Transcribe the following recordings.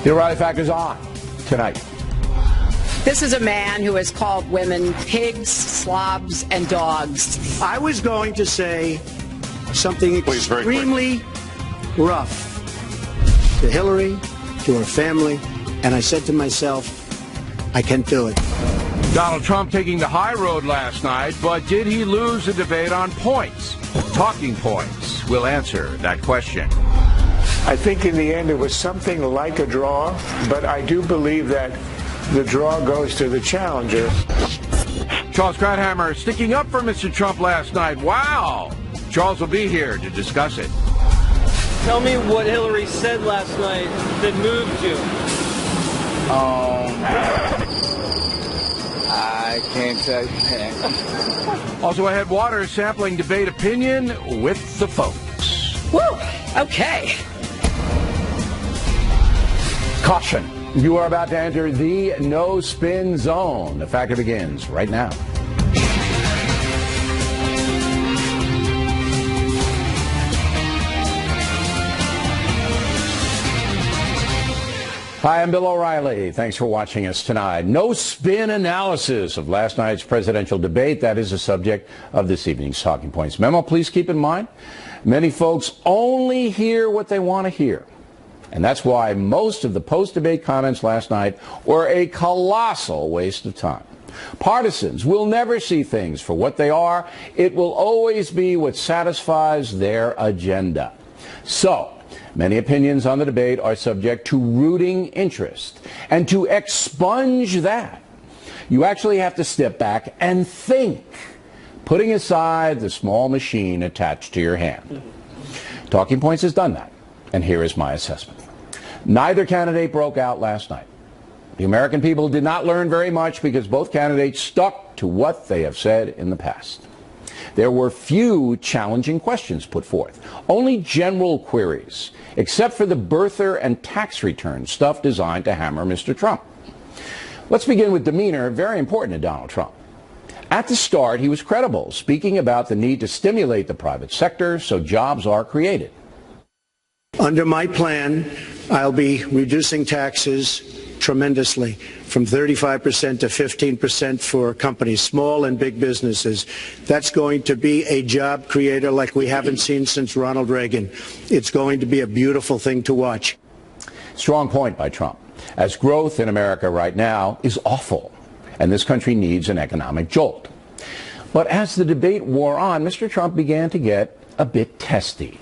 The O Reilly Factor's on tonight. This is a man who has called women pigs, slobs, and dogs. I was going to say something extremely rough to Hillary, to her family, and I said to myself, I can't do it. Donald Trump taking the high road last night, but did he lose the debate on points? Talking points. We'll answer that question. I think in the end it was something like a draw, but I do believe that the draw goes to the challenger. Charles Krauthammer sticking up for Mr. Trump last night. Wow! Charles will be here to discuss it. Tell me what Hillary said last night that moved you. I can't tell you. Also ahead, Waters sampling debate opinion with the folks. Woo! Okay. Caution. You are about to enter the no-spin zone. The Factor begins right now. Hi, I'm Bill O'Reilly. Thanks for watching us tonight. No-spin analysis of last night's presidential debate. That is the subject of this evening's Talking Points memo. Please keep in mind, many folks only hear what they want to hear. And that's why most of the post-debate comments last night were a colossal waste of time. Partisans will never see things for what they are. It will always be what satisfies their agenda. So, many opinions on the debate are subject to rooting interest. And to expunge that, you actually have to step back and think, putting aside the small machine attached to your hand. Talking Points has done that. And here is my assessment. Neither candidate broke out last night. The American people did not learn very much because both candidates stuck to what they have said in the past. There were few challenging questions put forth, only general queries, except for the birther and tax return stuff designed to hammer Mr. Trump. Let's begin with demeanor, very important to Donald Trump. At the start, he was credible, speaking about the need to stimulate the private sector so jobs are created. Under my plan, I'll be reducing taxes tremendously, from 35% to 15% for companies, small and big businesses. That's going to be a job creator like we haven't seen since Ronald Reagan. It's going to be a beautiful thing to watch. Strong point by Trump, as growth in America right now is awful, and this country needs an economic jolt. But as the debate wore on, Mr. Trump began to get a bit testy.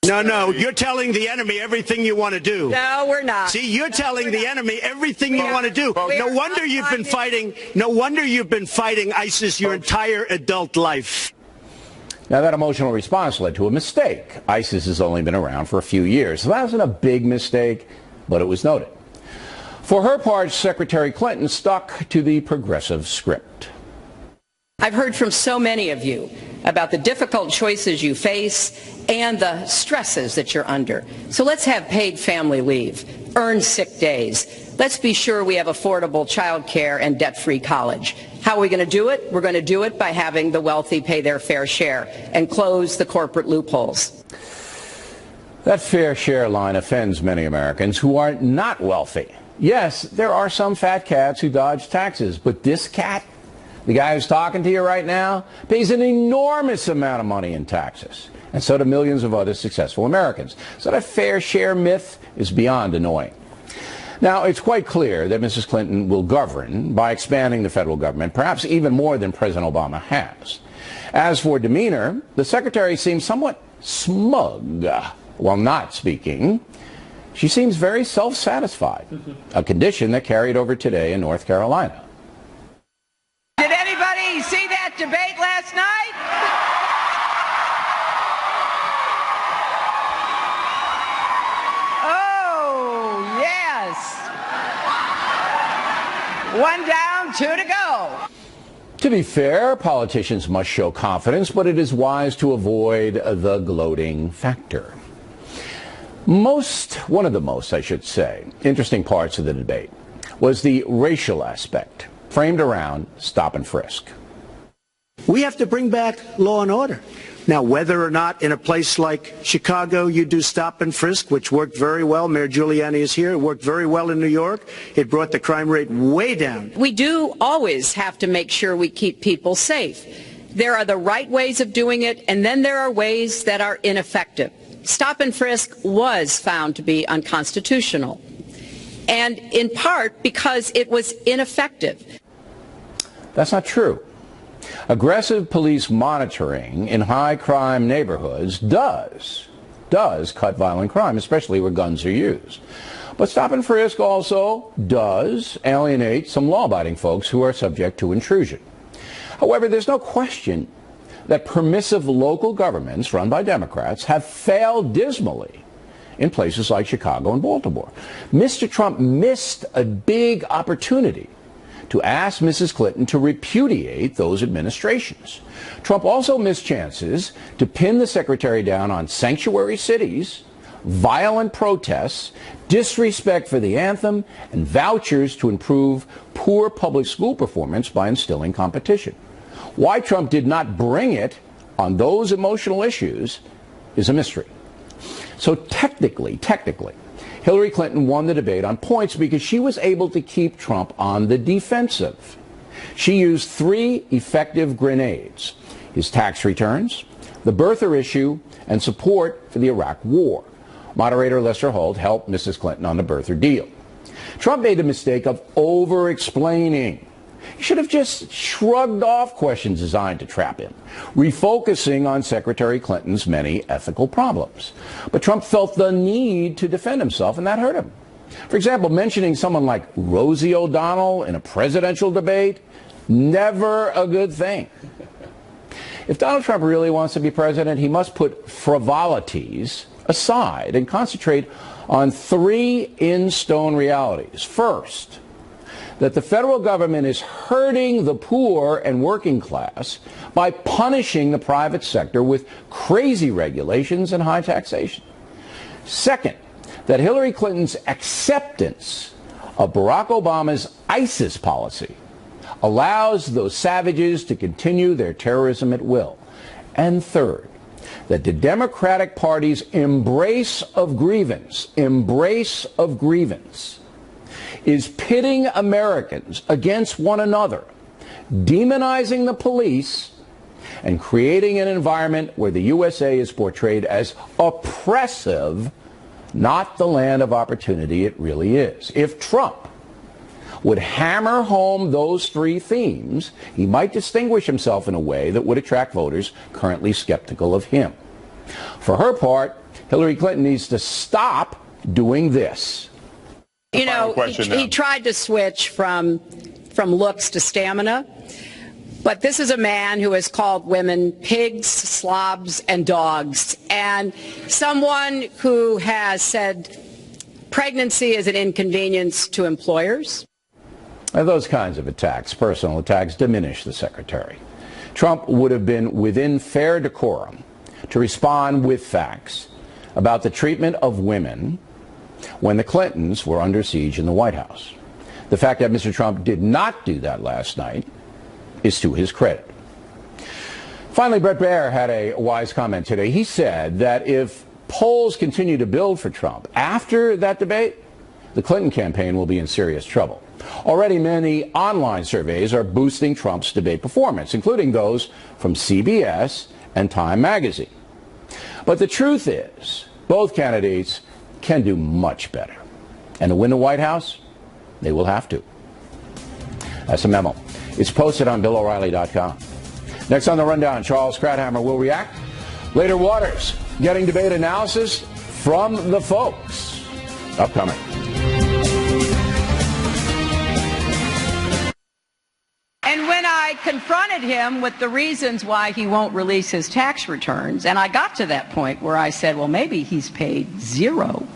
No, you're telling the enemy everything you want to do. No, we're not. See, you're telling the enemy everything you want to do. No wonder you've been fighting ISIS your entire adult life. Now, that emotional response led to a mistake. ISIS has only been around for a few years. So that wasn't a big mistake, but it was noted. For her part, Secretary Clinton stuck to the progressive script. I've heard from so many of you about the difficult choices you face and the stresses that you're under. So let's have paid family leave, earned sick days. Let's be sure we have affordable child care and debt-free college. How are we going to do it? We're going to do it by having the wealthy pay their fair share and close the corporate loopholes. That fair share line offends many Americans who are not wealthy. Yes, there are some fat cats who dodge taxes, but this cat, the guy who's talking to you right now, pays an enormous amount of money in taxes. And so do millions of other successful Americans. So that fair share myth is beyond annoying. Now, it's quite clear that Mrs. Clinton will govern by expanding the federal government, perhaps even more than President Obama has. As for demeanor, the secretary seems somewhat smug while not speaking. She seems very self-satisfied, a condition that carried over today in North Carolina. Did anybody see that debate last night? Oh, yes. One down, two to go. To be fair, politicians must show confidence, but it is wise to avoid the gloating factor. One of the most, I should say, interesting parts of the debate was the racial aspect, framed around stop and frisk. We have to bring back law and order. Now, whether or not in a place like Chicago you do stop and frisk, which worked very well, Mayor Giuliani is here, it worked very well in New York, it brought the crime rate way down. We do always have to make sure we keep people safe. There are the right ways of doing it, and then there are ways that are ineffective. Stop and frisk was found to be unconstitutional, and in part because it was ineffective. That's not true. Aggressive police monitoring in high-crime neighborhoods does cut violent crime, especially where guns are used. But stop and frisk also does alienate some law-abiding folks who are subject to intrusion. However, there's no question that permissive local governments run by Democrats have failed dismally in places like Chicago and Baltimore. Mr. Trump missed a big opportunity to ask Mrs. Clinton to repudiate those administrations. Trump also missed chances to pin the secretary down on sanctuary cities, violent protests, disrespect for the anthem, and vouchers to improve poor public school performance by instilling competition. Why Trump did not bring it on those emotional issues is a mystery. So technically, Hillary Clinton won the debate on points because she was able to keep Trump on the defensive. She used 3 effective grenades: his tax returns, the birther issue, and support for the Iraq War. Moderator Lester Holt helped Mrs. Clinton on the birther deal. Trump made the mistake of over-explaining. He should have just shrugged off questions designed to trap him, refocusing on Secretary Clinton's many ethical problems. But Trump felt the need to defend himself, and that hurt him. For example, mentioning someone like Rosie O'Donnell in a presidential debate, never a good thing. If Donald Trump really wants to be president, he must put frivolities aside and concentrate on 3 in-stone realities. First, that the federal government is hurting the poor and working class by punishing the private sector with crazy regulations and high taxation. Second, that Hillary Clinton's acceptance of Barack Obama's ISIS policy allows those savages to continue their terrorism at will. And third, that the Democratic Party's embrace of grievance is pitting Americans against one another, demonizing the police, and creating an environment where the USA is portrayed as oppressive, not the land of opportunity it really is. If Trump would hammer home those 3 themes, he might distinguish himself in a way that would attract voters currently skeptical of him. For her part, Hillary Clinton needs to stop doing this. You know, he tried to switch from looks to stamina, but this is a man who has called women pigs, slobs, and dogs, and someone who has said pregnancy is an inconvenience to employers. And those kinds of attacks, personal attacks, diminish the secretary. Trump would have been within fair decorum to respond with facts about the treatment of women when the Clintons were under siege in the White House. The fact that Mr. Trump did not do that last night is to his credit. Finally, Bret Baier had a wise comment today. He said that if polls continue to build for Trump after that debate, the Clinton campaign will be in serious trouble. Already many online surveys are boosting Trump's debate performance, including those from CBS and Time magazine. But the truth is, both candidates can do much better. And to win the White House, they will have to. That's a memo. It's posted on BillO'Reilly.com. Next on the rundown, Charles Krauthammer will react. Later, Waters getting debate analysis from the folks. Upcoming. And when I confronted him with the reasons why he won't release his tax returns, and I got to that point where I said, well, maybe he's paid 0.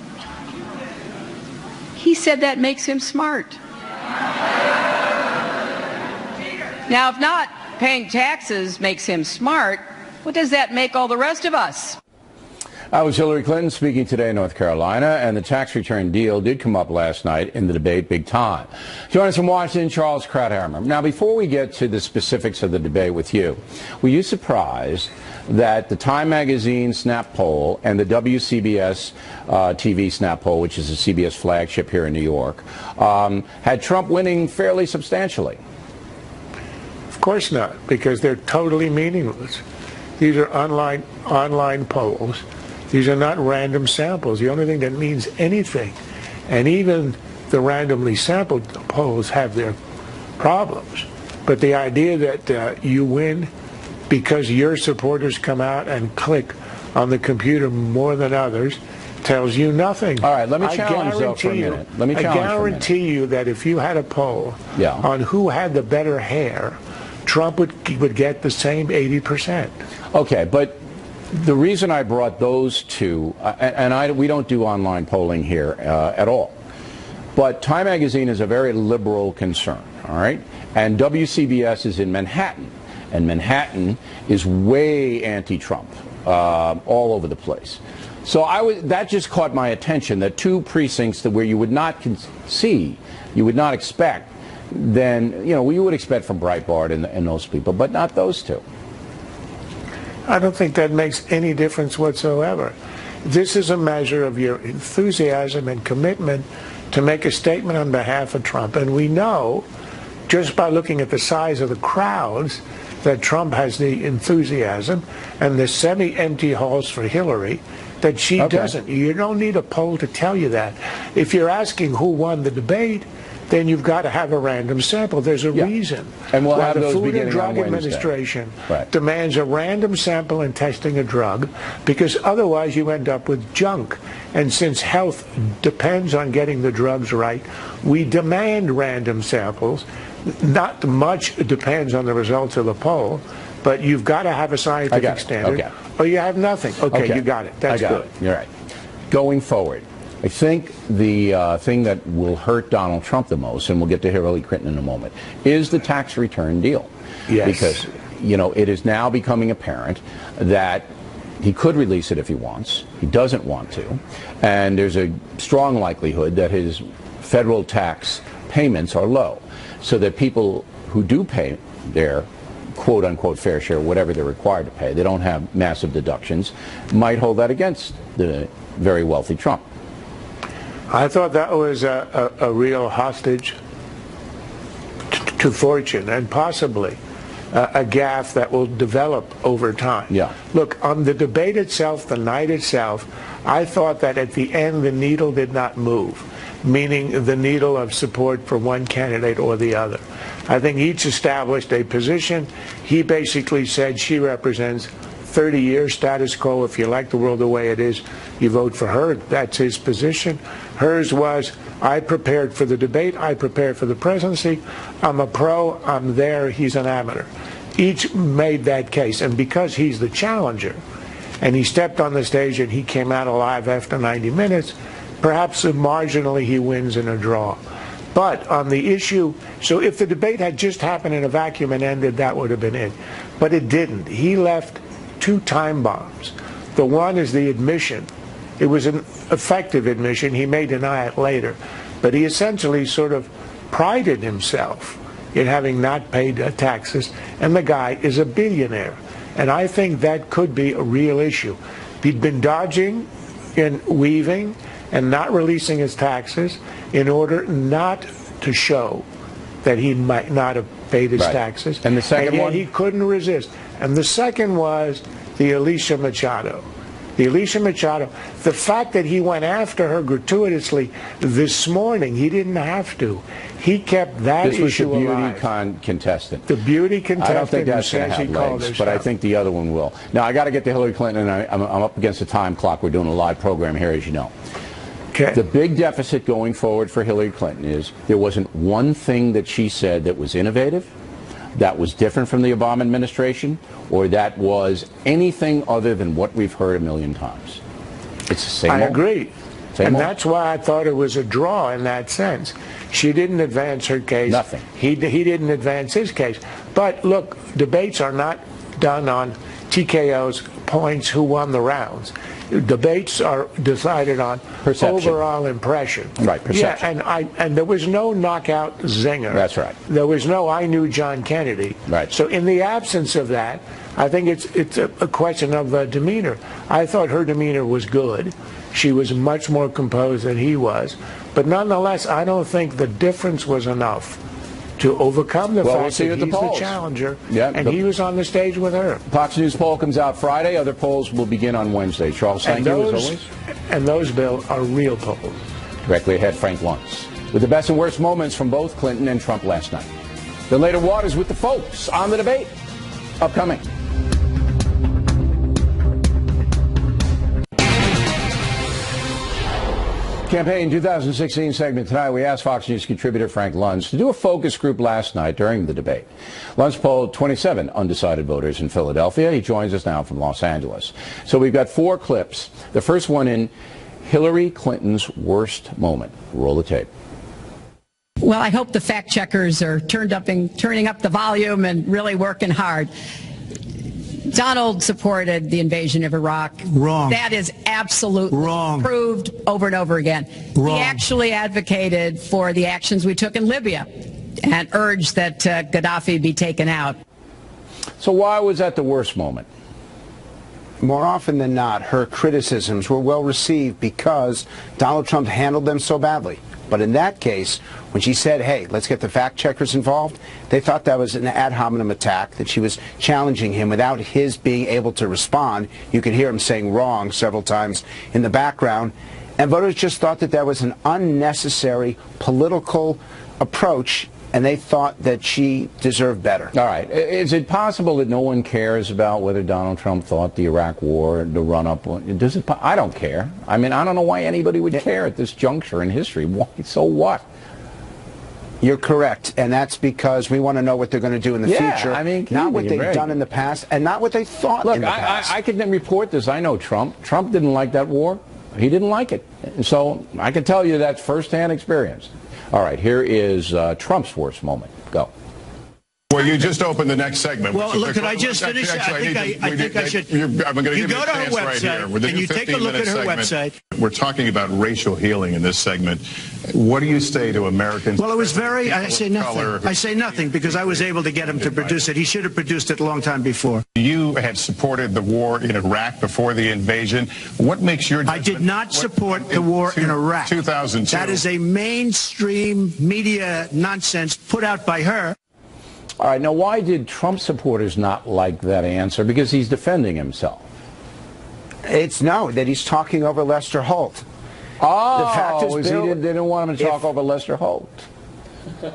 He said that makes him smart. Now, if not paying taxes makes him smart, what does that make all the rest of us? That was Hillary Clinton speaking today in North Carolina, and the tax return deal did come up last night in the debate big time. Joining us from Washington, Charles Krauthammer. Now, before we get to the specifics of the debate with you, were you surprised that the Time Magazine Snap poll and the WCBS TV Snap poll, which is a CBS flagship here in New York, had Trump winning fairly substantially? Of course not, because they're totally meaningless. These are online polls. These are not random samples. The only thing that means anything, and even the randomly sampled polls have their problems, but the idea that you win because your supporters come out and click on the computer more than others tells you nothing. All right, let me challenge though for a minute. I guarantee you that if you had a poll on who had the better hair, Trump would get the same 80%. Okay, but the reason I brought those two, we don't do online polling here at all, but Time Magazine is a very liberal concern, all right? And WCBS is in Manhattan, and Manhattan is way anti-Trump all over the place. So that just caught my attention, that two precincts where you would not you would not expect, then, you know, you would expect from Breitbart and those people, but not those two. I don't think that makes any difference whatsoever. This is a measure of your enthusiasm and commitment to make a statement on behalf of Trump. And we know, just by looking at the size of the crowds, that Trump has the enthusiasm and the semi-empty halls for Hillary that she doesn't. You don't need a poll to tell you that. If you're asking who won the debate, then you've got to have a random sample. There's a reason and we'll why have the those Food and beginning Drug on Administration Right. demands a random sample in testing a drug, because otherwise you end up with junk. And since health depends on getting the drugs right, we demand random samples. Not much depends on the results of the poll, but you've got to have a scientific standard, or you have nothing. Okay, you got it. That's good. You're right. Going forward, I think the thing that will hurt Donald Trump the most, and we'll get to Hillary Clinton in a moment, is the tax return deal. Yes. Because, you know, it is now becoming apparent that he could release it if he wants. He doesn't want to. And there's a strong likelihood that his federal tax payments are low, so that people who do pay their quote-unquote fair share, whatever they're required to pay, they don't have massive deductions, might hold that against the very wealthy Trump. I thought that was a real hostage to fortune, and possibly a gaffe that will develop over time. Yeah. Look, on the debate itself, the night itself, I thought that at the end the needle did not move, meaning the needle of support for one candidate or the other. I think each established a position. He basically said she represents 30 years status quo. If you like the world the way it is, you vote for her. That's his position. Hers was, I prepared for the debate. I prepared for the presidency. I'm a pro. I'm there. He's an amateur. Each made that case. And because he's the challenger, and he stepped on the stage and he came out alive after 90 minutes, perhaps marginally he wins in a draw. But on the issue, so if the debate had just happened in a vacuum and ended, that would have been it. But it didn't. He left two time bombs. The one is the admission. It was an effective admission. He may deny it later. But he essentially sort of prided himself in having not paid taxes, and the guy is a billionaire. And I think that could be a real issue. He'd been dodging and weaving and not releasing his taxes in order not to show that he might not have paid his taxes. And the second one? He couldn't resist. And the second was the Alicia Machado. The Alicia Machado, the fact that he went after her gratuitously this morning, he didn't have to. He kept that issue alive. This was the beauty contestant. The beauty contestant. I don't think that's going to have legs, but I think the other one will. Now, I got to get to Hillary Clinton, and I'm up against the time clock. We're doing a live program here, as you know. Okay. The big deficit going forward for Hillary Clinton is there wasn't one thing that she said that was innovative, that was different from the Obama administration, or that was anything other than what we've heard a million times. It's the same. I agree. And that's why I thought it was a draw in that sense. She didn't advance her case. Nothing. He didn't advance his case. But look, debates are not done on TKOs, points who won the rounds. Debates are decided on perception. Overall impression. Right, perception. Yeah, and there was no knockout zinger. That's right. There was no I knew John Kennedy. Right. So in the absence of that, I think it's a question of demeanor. I thought her demeanor was good. She was much more composed than he was. But nonetheless, I don't think the difference was enough to overcome the fact that he's the challenger, and he was on the stage with her. Fox News poll comes out Friday. Other polls will begin on Wednesday. Charles, thank you as always. And those, Bill, are real polls. Directly ahead, Frank Luntz with the best and worst moments from both Clinton and Trump last night. The later waters with the folks on the debate. Upcoming. Campaign 2016 segment tonight, we asked Fox News contributor Frank Luntz to do a focus group last night during the debate. Luntz polled 27 undecided voters in Philadelphia. He joins us now from Los Angeles. So we've got 4 clips. The first one in Hillary Clinton's worst moment. Roll the tape. Well, I hope the fact checkers are turning up the volume and really working hard. Donald supported the invasion of Iraq. Wrong. That is absolutely wrong. Proved over and over again. Wrong. He actually advocated for the actions we took in Libya and urged that Gaddafi be taken out. So why was that the worst moment? More often than not, her criticisms were well received because Donald Trump handled them so badly. But in that case, when she said, hey, let's get the fact checkers involved, they thought that was an ad hominem attack, that she was challenging him without his being able to respond. You could hear him saying wrong several times in the background. And voters just thought that that was an unnecessary political approach, and they thought that she deserved better. All right. Is it possible that no one cares about whether Donald Trump thought the Iraq war, the run-up, I don't care. I mean, I don't know why anybody would care at this juncture in history. Why? So what? You're correct, and that's because we want to know what they're going to do in the future. I mean, not what they've done in the past, and not what they thought in the past. I could then report this. I know Trump. Trump didn't like that war. He didn't like it. And so I can tell you that's firsthand experience. All right, here is Trump's worst moment. Go. Well, you just opened the next segment. Well, look, could I just finish? I think I should. I'm going to give you go a to her chance right here. website, and you take a look at her website. We're talking about racial healing in this segment. What do you say to Americans? Well, it was very, I say nothing. I say nothing because I was able to get him to produce it. He should have produced it a long time before. You had supported the war in Iraq before the invasion. What makes your judgment? I did not support the war in Iraq. 2002. That is a mainstream media nonsense put out by her. All right, now why did Trump supporters not like that answer? Because he's defending himself. It's that he's talking over Lester Holt. Oh, the fact is, Bill, they didn't want him to talk over Lester Holt.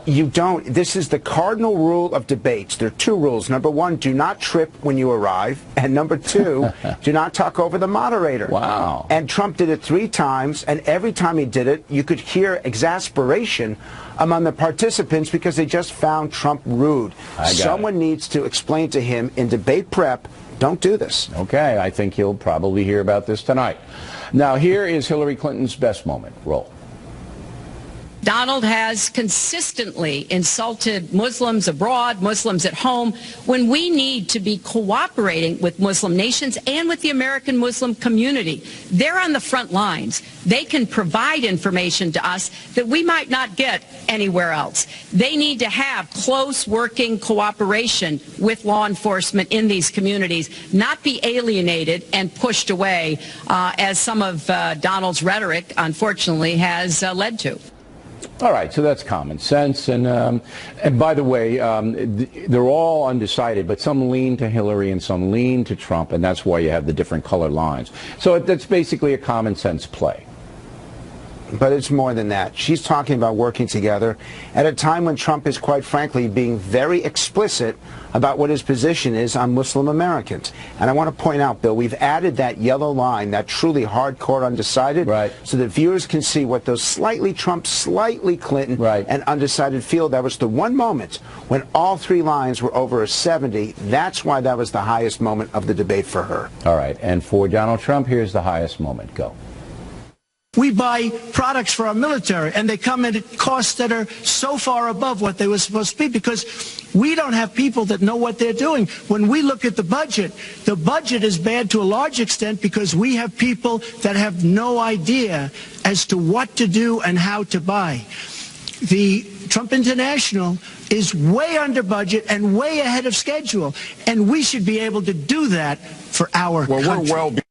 You don't. This is the cardinal rule of debates. There are 2 rules. Number 1, do not trip when you arrive. And number 2, do not talk over the moderator. Wow. And Trump did it 3 times, and every time he did it, you could hear exasperation among the participants because they just found Trump rude. Someone needs to explain to him in debate prep, don't do this. Okay, I think he'll probably hear about this tonight. Now, here is Hillary Clinton's best moment. Roll. Donald has consistently insulted Muslims abroad, Muslims at home, when we need to be cooperating with Muslim nations and with the American Muslim community. They're on the front lines. They can provide information to us that we might not get anywhere else. They need to have close working cooperation with law enforcement in these communities, not be alienated and pushed away, as some of Donald's rhetoric, unfortunately, has led to. All right, so that's common sense. And by the way, they're all undecided, but some lean to Hillary and some lean to Trump, and that's why you have the different color lines. So that's basically a common sense play. But it's more than that. She's talking about working together at a time when Trump is, quite frankly, being very explicit about what his position is on Muslim Americans. And I want to point out, Bill, we've added that yellow line, that truly hardcore undecided, so that viewers can see what those slightly Trump, slightly Clinton, and undecided feel. That was the one moment when all 3 lines were over a 70. That's why that was the highest moment of the debate for her. All right, and for Donald Trump, here's the highest moment. Go. We buy products for our military, and they come at costs that are so far above what they were supposed to be because we don't have people that know what they're doing. When we look at the budget is bad to a large extent because we have people that have no idea as to what to do and how to buy. The Trump International is way under budget and way ahead of schedule, and we should be able to do that for our country.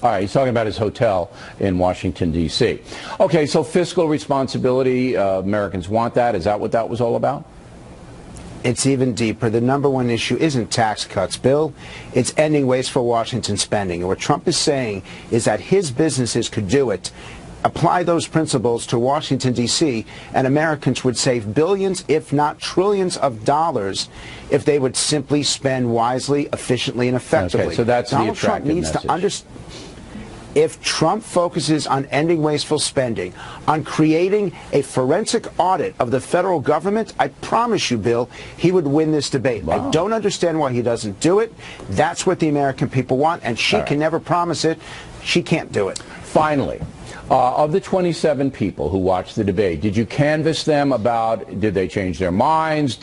All right, he's talking about his hotel in Washington, D.C. Okay, so fiscal responsibility, Americans want that. Is that what that was all about? It's even deeper. The number one issue isn't tax cuts, Bill. It's ending wasteful Washington spending. And what Trump is saying is that his businesses could do it. Apply those principles to Washington, D.C., and Americans would save billions, if not trillions of dollars if they would simply spend wisely, efficiently, and effectively. Okay, so that's Donald the attractive Trump needs message. to understand. If Trump focuses on ending wasteful spending, on creating a forensic audit of the federal government, I promise you, Bill, he would win this debate. Wow. I don't understand why he doesn't do it. That's what the American people want, and she can never promise it. She can't do it. Finally, of the 27 people who watched the debate, did you canvass them about, did they change their minds?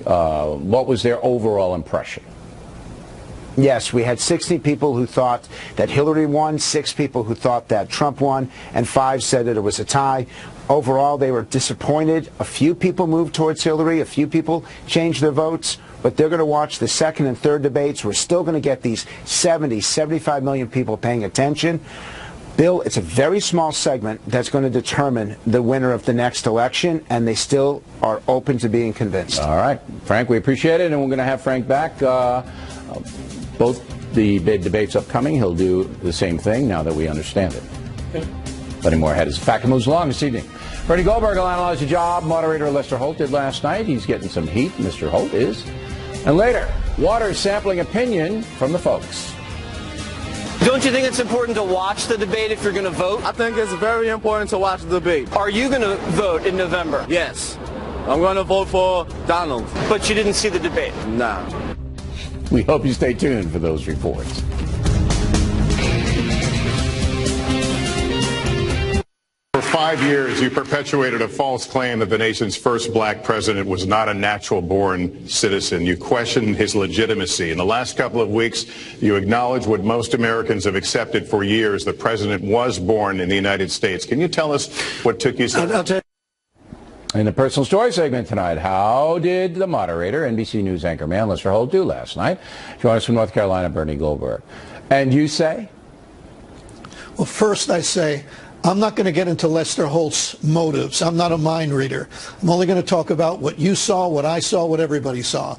What was their overall impression? Yes, we had 60 people who thought that Hillary won, 6 people who thought that Trump won, and 5 said that it was a tie. Overall, they were disappointed. A few people moved towards Hillary. A few people changed their votes. But they're going to watch the second and third debates. We're still going to get these 70, 75 million people paying attention. Bill, it's a very small segment that's going to determine the winner of the next election, and they still are open to being convinced. All right. Frank, we appreciate it, and we're going to have Frank back. Both the debates upcoming, he'll do the same thing now that we understand it. Plenty more ahead as the Factor moves along this evening. Bernie Goldberg will analyze the job moderator Lester Holt did last night. He's getting some heat, Mr. Holt is. And later, Waters sampling opinion from the folks. Don't you think it's important to watch the debate if you're going to vote? I think it's very important to watch the debate. Are you going to vote in November? Yes. I'm going to vote for Donald. But you didn't see the debate? Nah. We hope you stay tuned for those reports. For 5 years, you perpetuated a false claim that the nation's first black president was not a natural-born citizen. You questioned his legitimacy. In the last couple of weeks, you acknowledged what most Americans have accepted for years: the president was born in the United States. Can you tell us what took you so... I'll tell you. In the personal story segment tonight, how did the moderator, NBC News anchorman Lester Holt, do last night? Join us from North Carolina, Bernie Goldberg. And you say? Well, first I say, I'm not going to get into Lester Holt's motives. I'm not a mind reader. I'm only going to talk about what you saw, what I saw, what everybody saw.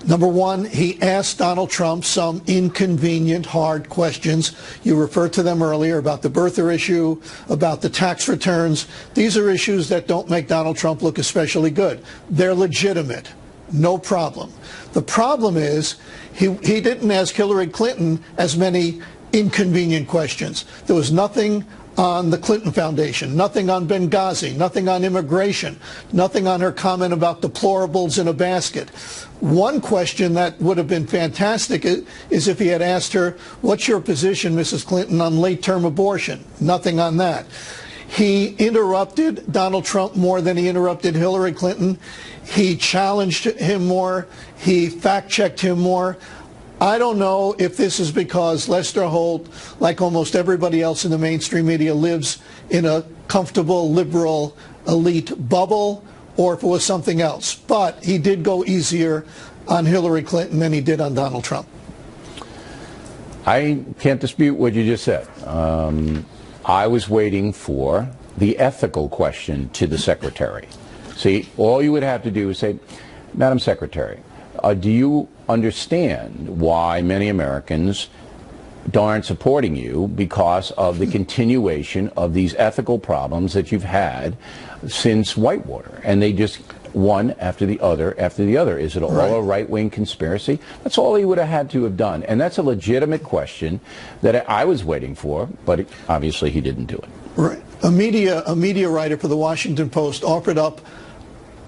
Number one, he asked Donald Trump some inconvenient, hard questions. You referred to them earlier about the birther issue, about the tax returns. These are issues that don't make Donald Trump look especially good. They're legitimate. No problem. The problem is he didn't ask Hillary Clinton as many inconvenient questions. There was nothing on the Clinton Foundation, nothing on Benghazi, nothing on immigration, nothing on her comment about deplorables in a basket. One question that would have been fantastic is if he had asked her, what's your position, Mrs. Clinton, on late-term abortion? Nothing on that. He interrupted Donald Trump more than he interrupted Hillary Clinton. He challenged him more. He fact-checked him more. I don't know if this is because Lester Holt, like almost everybody else in the mainstream media, lives in a comfortable liberal elite bubble, or if it was something else. But he did go easier on Hillary Clinton than he did on Donald Trump. I can't dispute what you just said. I was waiting for the ethical question to the secretary. See, all you would have to do is say, Madam Secretary, do you understand why many Americans aren't supporting you because of the continuation of these ethical problems that you've had since Whitewater? And they just one after the other after the other. Is it all a right-wing conspiracy? That's all he would have had to have done. And that's a legitimate question that I was waiting for, but obviously he didn't do it. Right. A media writer for the Washington Post offered up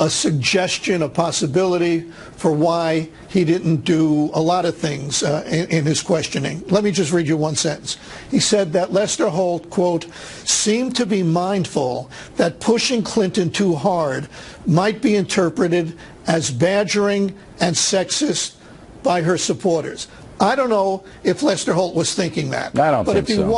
a suggestion, a possibility for why he didn't do a lot of things in his questioning. Let me just read you one sentence. He said that Lester Holt, quote, seemed to be mindful that pushing Clinton too hard might be interpreted as badgering and sexist by her supporters. I don't know if Lester Holt was thinking that. I don't but think if he so.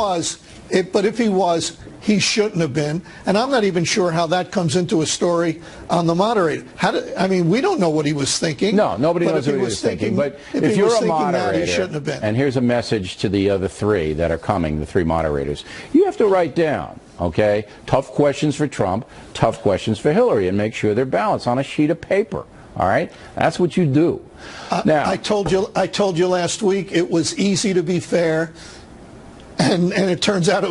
but if he was, he shouldn't have been. And I'm not even sure how that comes into a story on the moderator. I mean, we don't know what he was thinking. No, nobody knows what he was thinking. But if you're a moderator, he shouldn't have been. And here's a message to the other three that are coming, the three moderators. You have to write down, okay, tough questions for Trump, tough questions for Hillary, and make sure they're balanced on a sheet of paper. All right? That's what you do. Now, I told you last week it was easy to be fair. And it turns out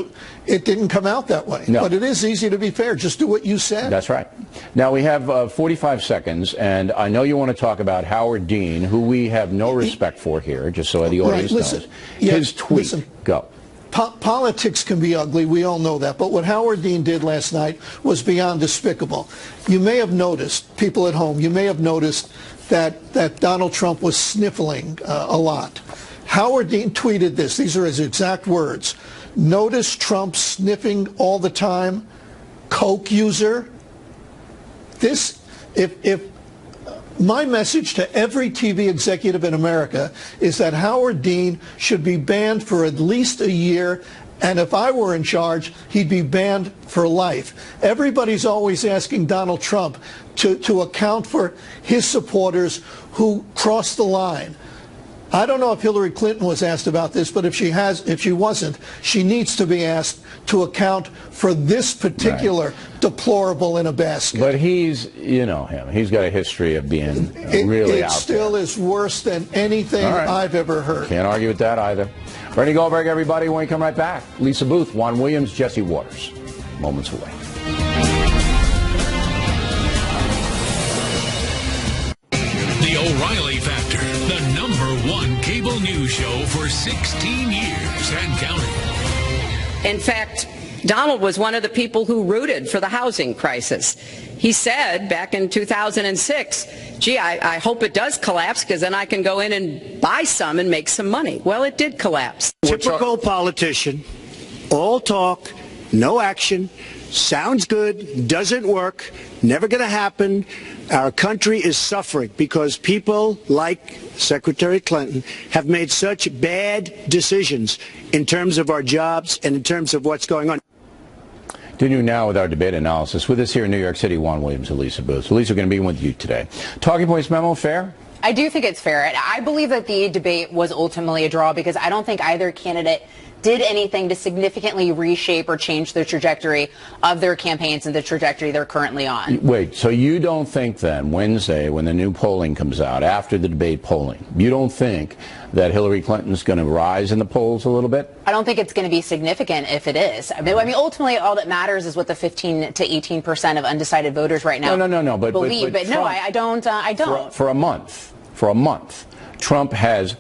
it didn't come out that way. No. But it is easy to be fair. Just do what you said. That's right. Now, we have 45 seconds, and I know you want to talk about Howard Dean, who we have no respect for here, just so the audience knows. His tweet. Go. Politics can be ugly. We all know that. But what Howard Dean did last night was beyond despicable. You may have noticed, people at home, you may have noticed that Donald Trump was sniffling a lot. Howard Dean tweeted this. These are his exact words. Notice Trump sniffing all the time? Coke user? If my message to every TV executive in America is that Howard Dean should be banned for at least a year, and if I were in charge, he'd be banned for life. Everybody's always asking Donald Trump to account for his supporters who crossed the line. I don't know if Hillary Clinton was asked about this, but if she wasn't, she needs to be asked to account for this particular deplorable in a basket. But you know him. He's got a history of being really out there. It still is worse than anything I've ever heard. Can't argue with that either. Bernie Goldberg, everybody. When we come right back, Lisa Booth, Juan Williams, Jesse Waters. Moments away. The O'Reilly Factor, the #1 cable news show for 16 years and counting. In fact, Donald was one of the people who rooted for the housing crisis. He said back in 2006, gee, I hope it does collapse because then I can go in and buy some and make some money. Well, it did collapse. Typical politician, all talk, no action, sounds good, doesn't work, never going to happen. Our country is suffering because people like Secretary Clinton have made such bad decisions in terms of our jobs and in terms of what's going on. Continue now with our debate analysis. With us here in New York City, Juan Williams and Lisa Booth. Lisa, we're going to be with you today. Talking points memo, fair? I do think it's fair. I believe that the debate was ultimately a draw because I don't think either candidate did anything to significantly reshape or change the trajectory of their campaigns and the trajectory they're currently on. Wait, so you don't think then, Wednesday, when the new polling comes out, after the debate polling, you don't think that Hillary Clinton's going to rise in the polls a little bit? I don't think it's going to be significant if it is. I mean, ultimately, all that matters is what the 15 to 18% of undecided voters right now believe. But no, I don't. For a month, Trump has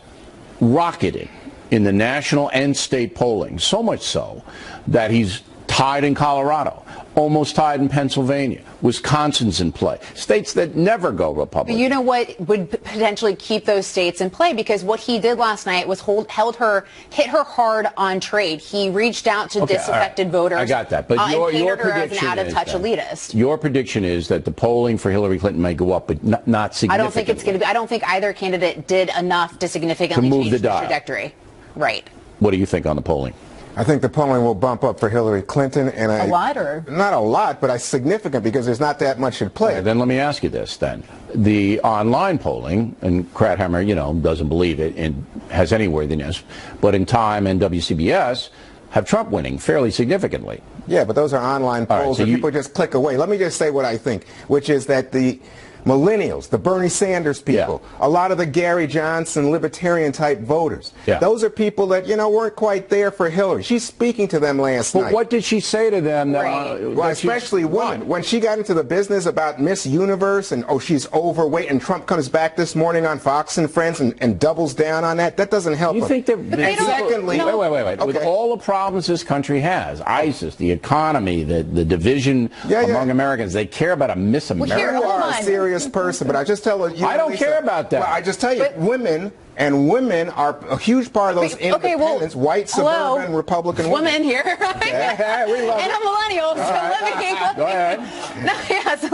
rocketed in the national and state polling, so much so that he's tied in Colorado, almost tied in Pennsylvania. Wisconsin's in play. States that never go Republican. You know what would potentially keep those states in play? Because what he did last night was hit her hard on trade. He reached out to disaffected voters. I got that. But your prediction an out-of-touch elitist. Your prediction is that the polling for Hillary Clinton may go up, but not significantly. I don't think it's going to be. I don't think either candidate did enough to significantly change the trajectory. Right. What do you think on the polling? I think the polling will bump up for Hillary Clinton, and a lot, or not a lot, but significant because there's not that much at play. Right, then let me ask you this: then the online polling, and Krathammer, doesn't believe it and has any worthiness, but in Time and WCBS have Trump winning fairly significantly. Yeah, but those are online polls, and people just click away. Let me just say what I think, which is that the millennials, the Bernie Sanders people, a lot of the Gary Johnson libertarian-type voters. Those are people that, you know, weren't quite there for Hillary. She's speaking to them last night. But what did she say to them? Well, especially women. When she got into the business about Miss Universe and, oh, she's overweight, and Trump comes back this morning on Fox and Friends and doubles down on that, that doesn't help You them. think that... And secondly... Wait. Okay. With all the problems this country has, ISIS, the economy, the division among Americans, they care about a Miss America? You are a serious person, but I just tell you... I don't care about that. Well, I just tell you, women are a huge part of those independents, white, suburban, Republican women. Women here, right? Yeah, we love and it. I'm millennial, so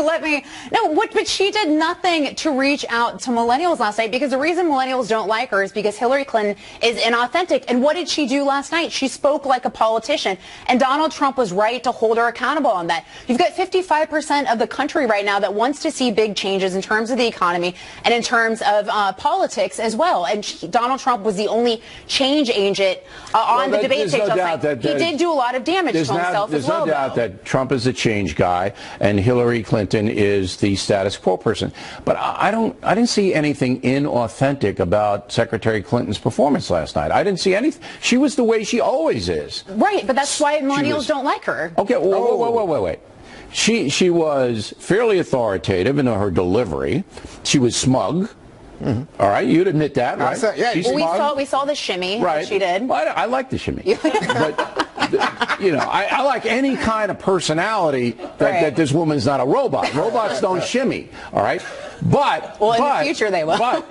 let me... But she did nothing to reach out to millennials last night, because the reason millennials don't like her is because Hillary Clinton is inauthentic. And what did she do last night? She spoke like a politician, and Donald Trump was right to hold her accountable on that. You've got 55% of the country right now that wants to see big changes in terms of the economy and in terms of politics as well. And Donald Trump was the only change agent on the debate stage last night. He did do a lot of damage to himself as well. There's no doubt that Trump is the change guy and Hillary Clinton is the status quo person. But I didn't see anything inauthentic about Secretary Clinton's performance last night. I didn't see anything. She was the way she always is. Right, but that's why millennials don't like her. Okay, wait. She was fairly authoritative in her delivery. She was smug. All right, you'd admit that, right? We saw the shimmy that she did. Well, I like the shimmy. But, you know, I like any kind of personality that this woman's not a robot. Robots don't shimmy, all right? But in the future they will. But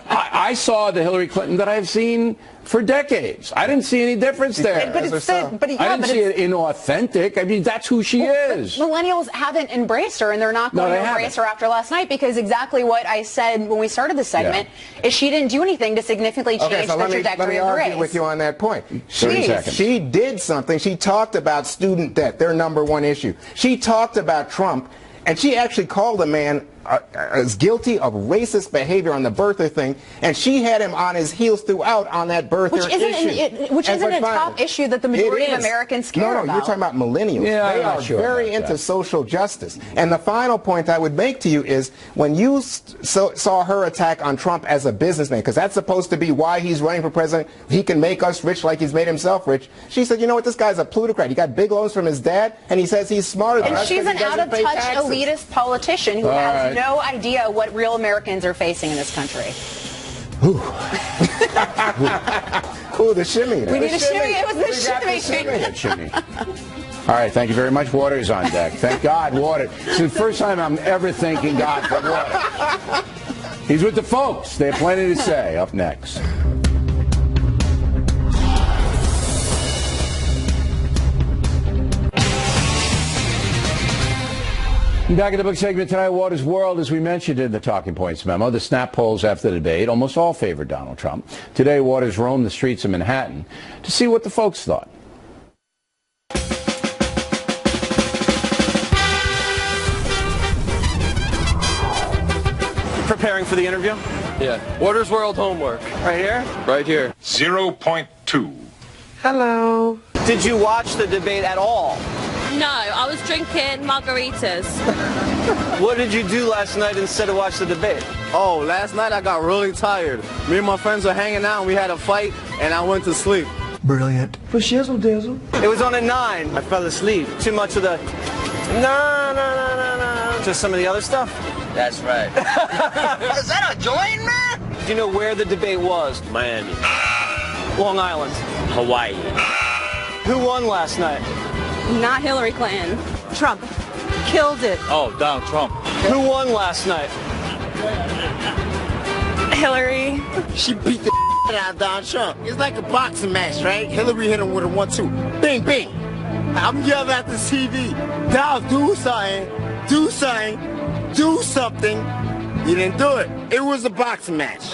I saw the Hillary Clinton that I've seen for decades. I didn't see any difference there. I didn't see it inauthentic. I mean, that's who she is. Millennials haven't embraced her, and they're not going to embrace her after last night, because exactly what I said when we started the segment is she didn't do anything to significantly change the trajectory of the race. Let me argue with you on that point. 30 seconds. She did something. She talked about student debt, their #1 issue. She talked about Trump, and she actually called the man is guilty of racist behavior on the birther thing, and she had him on his heels throughout on that birther issue. Which isn't a top issue that the majority of Americans care about. No, you're talking about millennials. They are very into social justice. And the final point I would make to you is, when you saw her attack on Trump as a businessman, because that's supposed to be why he's running for president, he can make us rich like he's made himself rich, she said, you know what, this guy's a plutocrat. He got big loans from his dad, and he says he's smarter than us. And she's an out-of-touch elitist politician who has no idea what real Americans are facing in this country. Ooh, the shimmy. We need a shimmy. It was the shimmy. All right, thank you very much. Water is on deck. Thank God, water. It's the first time I'm ever thanking God for water. He's with the folks. They have plenty to say. Up next. Back in the book segment tonight, Water's World, as we mentioned in the Talking Points memo, the snap polls after the debate almost all favored Donald Trump. Today, Waters roamed the streets of Manhattan to see what the folks thought. Preparing for the interview? Yeah. Water's World homework. Right here? Right here. 0.2. Hello. Did you watch the debate at all? No, I was drinking margaritas. What did you do last night instead of watch the debate? Oh, last night I got really tired. Me and my friends were hanging out and we had a fight and I went to sleep. Brilliant. For shizzle dizzle. It was on a 9. I fell asleep. Too much of the no. Just some of the other stuff? That's right. Is that a joint, man? Do you know where the debate was? Miami. Long Island. Hawaii. Who won last night? Not Hillary Clinton. Trump. Killed it. Oh, Donald Trump. Who won last night? Hillary. She beat the out of Donald Trump. It's like a boxing match, right? Hillary hit him with a 1-2. Bing, bing. I'm yelling at the TV. Donald, do something. Do something. Do something. You didn't do it. It was a boxing match.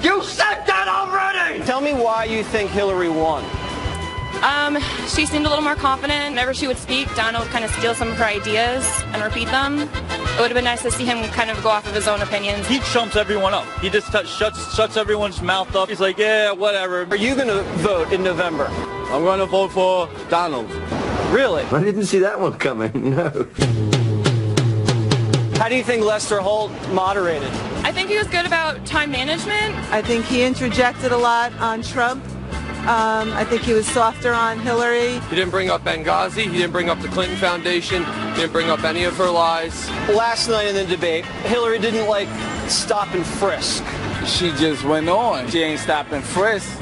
You said that already! Tell me why you think Hillary won. She seemed a little more confident. Whenever she would speak, Donald would kind of steal some of her ideas and repeat them. It would have been nice to see him kind of go off of his own opinions. He chumps everyone up. He just shuts everyone's mouth up. He's like, yeah, whatever. Are you going to vote in November? I'm going to vote for Donald. Really? I didn't see that one coming, no. How do you think Lester Holt moderated? I think he was good about time management. I think he interjected a lot on Trump. I think he was softer on Hillary. He didn't bring up Benghazi. He didn't bring up the Clinton Foundation. He didn't bring up any of her lies. Last night in the debate, Hillary didn't stop and frisk. She just went on. She ain't stop and frisk.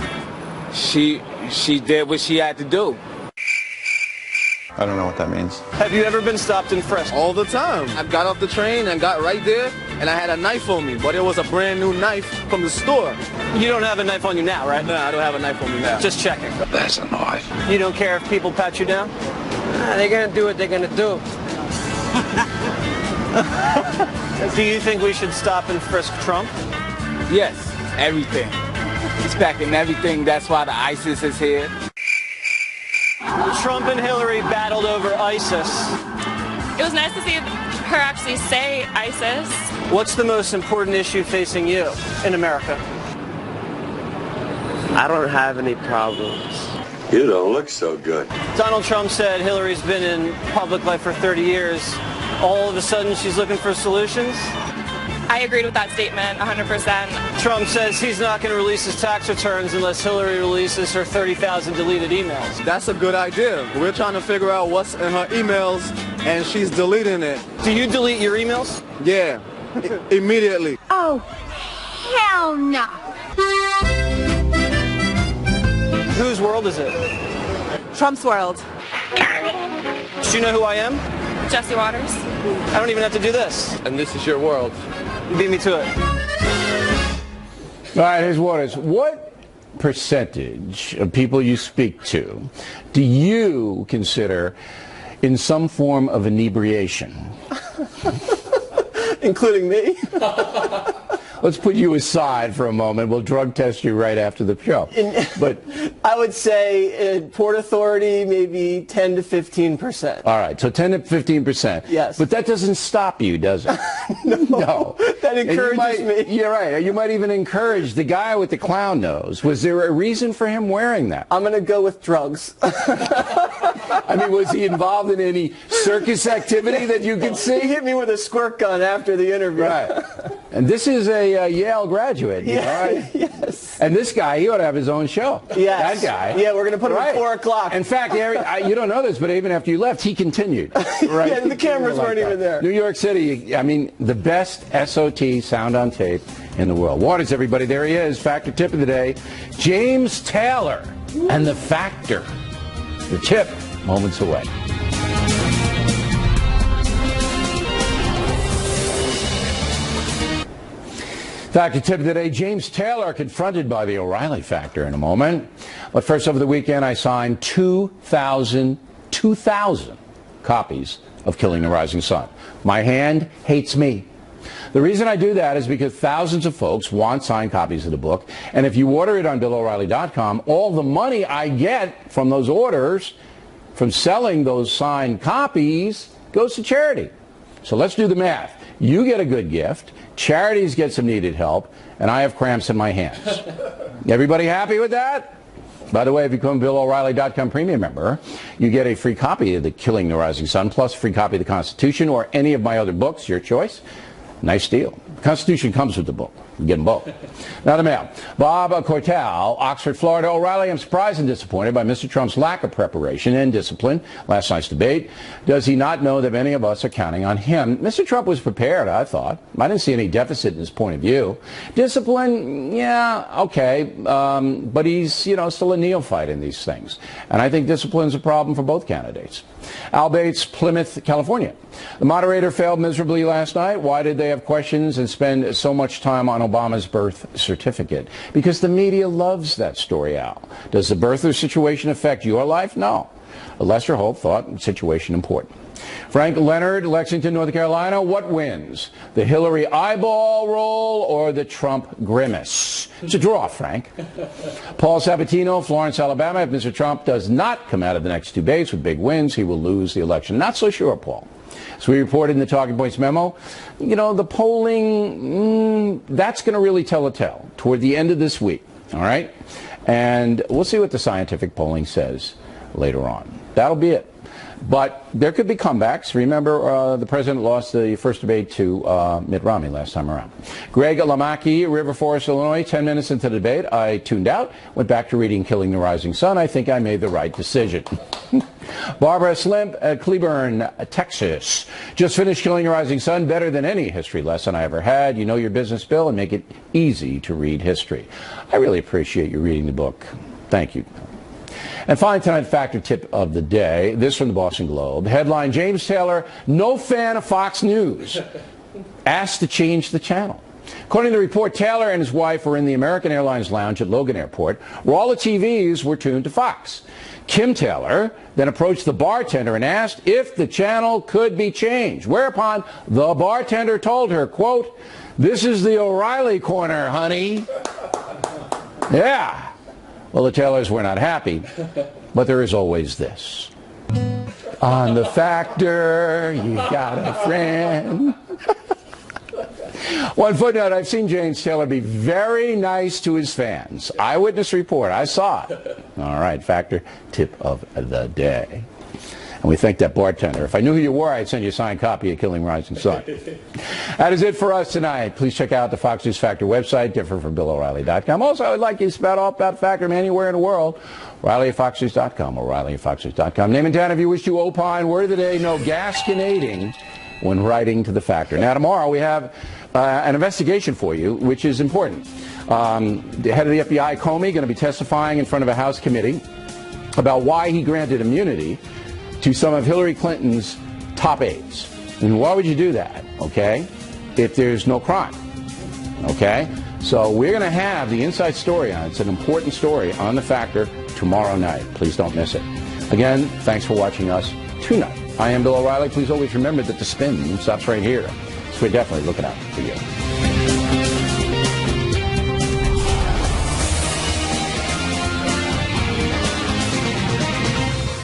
She did what she had to do. I don't know what that means. Have you ever been stopped and frisked? All the time. I got off the train and got right there, and I had a knife on me, but it was a brand new knife from the store. You don't have a knife on you now, right? No, I don't have a knife on me now. Just checking. That's a knife. You don't care if people pat you down? They're going to do what they're going to do. Do you think we should stop and frisk Trump? Yes, everything. He's packing everything. That's why the ISIS is here. Trump and Hillary battled over ISIS. It was nice to see her actually say ISIS. What's the most important issue facing you in America? I don't have any problems. You don't look so good. Donald Trump said Hillary's been in public life for 30 years. All of a sudden she's looking for solutions? I agreed with that statement 100%. Trump says he's not going to release his tax returns unless Hillary releases her 30,000 deleted emails. That's a good idea. We're trying to figure out what's in her emails, and she's deleting it. Do you delete your emails? Yeah, immediately. Oh, hell no. Whose world is it? Trump's world. Do you know who I am? Jesse Waters. I don't even have to do this. And this is your world. You beat me to it. All right, here's Waters. What percentage of people you speak to do you consider in some form of inebriation? Including me? Let's put you aside for a moment. We'll drug test you right after the show. But I would say in Port Authority, maybe 10 to 15%. All right, so 10 to 15%. Yes. But that doesn't stop you, does it? No. That encourages me. You're right. You might even encourage the guy with the clown nose. Was there a reason for him wearing that? I'm going to go with drugs. I mean, was he involved in any circus activity that you could see? He hit me with a squirt gun after the interview. Right. And this is a Yale graduate. Yeah, right? Yes. And this guy, he ought to have his own show. Yes. That guy. Yeah, we're going to put him at 4 o'clock. In fact, you don't know this, but even after you left, he continued. Right? Yeah, the cameras weren't even there. New York City, I mean, the best SOT, sound on tape, in the world. Waters, everybody, there he is. Factor tip of the day. James Taylor and the Factor. The tip, moments away. Factor tip of the day, James Taylor confronted by the O'Reilly Factor in a moment. But first, over the weekend, I signed 2,000 copies of Killing the Rising Sun. My hand hates me. The reason I do that is because thousands of folks want signed copies of the book. And if you order it on BillO'Reilly.com, all the money I get from those orders, from selling those signed copies, goes to charity. So let's do the math. You get a good gift, charities get some needed help, and I have cramps in my hands. Everybody happy with that? By the way, if you become a BillO'Reilly.com premium member, you get a free copy of the Killing the Rising Sun, plus a free copy of the Constitution or any of my other books, your choice. Nice deal. The Constitution comes with the book. You get them both. Now the mail. Bob Cortal, Oxford, Florida. O'Reilly, I'm surprised and disappointed by Mr. Trump's lack of preparation and discipline. Last night's debate. Does he not know that many of us are counting on him? Mr. Trump was prepared, I thought. I didn't see any deficit in his point of view. Discipline, yeah, okay. But he's, still a neophyte in these things. And I think discipline's a problem for both candidates. Al Bates, Plymouth, California. The moderator failed miserably last night. Why did they have questions and spend so much time on Obama's birth certificate? Because the media loves that story, Al. Does the birther situation affect your life? No. Lester Holt thought the situation important. Frank Leonard, Lexington, North Carolina. What wins? The Hillary eyeball roll or the Trump grimace? It's a draw, Frank. Paul Sabatino, Florence, Alabama. If Mr. Trump does not come out of the next debates with big wins, he will lose the election. Not so sure, Paul. So we reported in the Talking Points memo, the polling, that's going to really tell a tale toward the end of this week, all right? And we'll see what the scientific polling says later on. That'll be it. But there could be comebacks. Remember, the president lost the first debate to Mitt Romney last time around. Greg Lamaki, River Forest, Illinois. 10 minutes into the debate, I tuned out, went back to reading Killing the Rising Sun. I think I made the right decision. Barbara Slimp at Cleburne, Texas. Just finished Killing the Rising Sun. Better than any history lesson I ever had. You know your business, Bill, and make it easy to read history. I really appreciate you reading the book. Thank you. And finally, tonight's factor tip of the day. This from the Boston Globe. Headline, James Taylor, no fan of Fox News, asked to change the channel. According to the report, Taylor and his wife were in the American Airlines lounge at Logan Airport, where all the TVs were tuned to Fox. Kim Taylor then approached the bartender and asked if the channel could be changed, whereupon the bartender told her, quote, "This is the O'Reilly corner, honey." Yeah. Well, the Taylors were not happy, but there is always this. On the Factor, you got a friend. One footnote, I've seen James Taylor be very nice to his fans. Eyewitness report, I saw it. All right, Factor tip of the day. And we thank that bartender. If I knew who you were, I'd send you a signed copy of Killing Rising Sun. That is it for us tonight. Please check out the Fox News Factor website, different from BillO'Reilly.com. Also, I would like you to spout all about Factor from anywhere in the world. O'Reilly at FoxNews.com, O'Reilly at FoxNews.com. Name and town if you wish to opine. Word of the day, no gasconading when writing to the Factor. Now, tomorrow we have an investigation for you, which is important. The head of the FBI, Comey, going to be testifying in front of a House committee about why he granted immunity to some of Hillary Clinton's top aides. And why would you do that, okay, if there's no crime, okay? So we're going to have the inside story on it. It's an important story on The Factor tomorrow night. Please don't miss it. Again, thanks for watching us tonight. I am Bill O'Reilly. Please always remember that the spin stops right here. So we're definitely looking out for you.